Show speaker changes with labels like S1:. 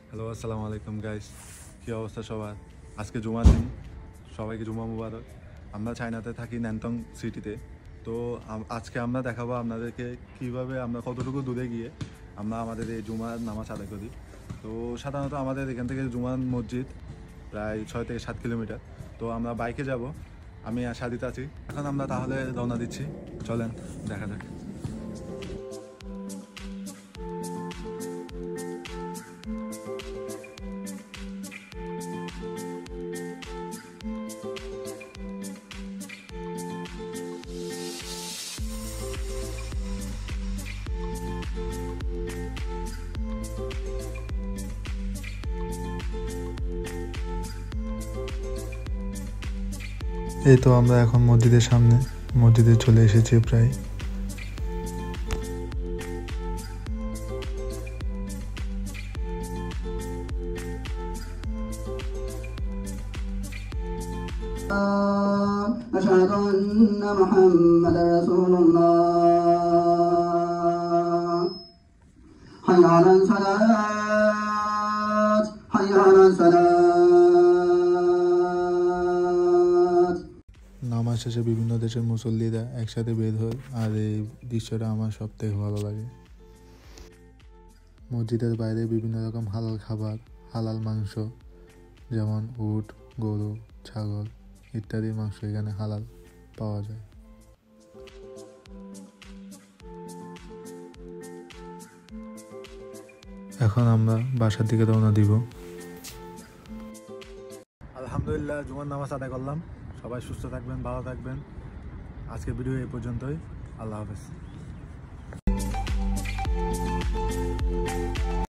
S1: Hello, আসসালামু আলাইকুম guys. কী অবস্থা সবার? আজকে জুমার দিন, সবাইকে জুমা মুবারক। আমরা চায়নাতে থাকি, ন্যানটং সিটিতে। তো আজকে আমরা দেখাবো আপনাদেরকে কীভাবে আমরা কতটুকু দূরে গিয়ে আমরা আমাদের এই জুমার নামাজ আদায় করি। তো সাধারণত আমাদের এখান থেকে জুমার মসজিদ প্রায় 6 থেকে 7 কিলোমিটার। তো আমরা বাইকে যাব, আমি আর সাদিত আছি। এখন আমরা তাহলে রওনা দিচ্ছি, চলেন দেখা যাক।
S2: এই তো আমরা এখন মসজিদের সামনে, মসজিদে চলে এসেছি প্রায়।
S3: أشهد أن محمدا رسول الله حي على الصلاة حي على الصلاة।
S2: নামাজ শেষে বিভিন্ন দেশের মুসল্লিরা একসাথে বের হয়, আর এই দৃশ্যটা আমার সব থেকে ভালো লাগে। মসজিদের বাইরে বিভিন্ন রকম হালাল খাবার, হালাল মাংস, যেমন উট, গরু, ছাগল ইত্যাদি মাংস এখানে হালাল পাওয়া যায়। এখন আমরা বাসার দিকে রওনা দিব।
S1: আলহামদুলিল্লাহ, জুমার নামাজ আদায় করলাম। সবাই সুস্থ থাকবেন, ভালো থাকবেন। আজকের ভিডিও এই পর্যন্তই। আল্লাহ হাফেজ।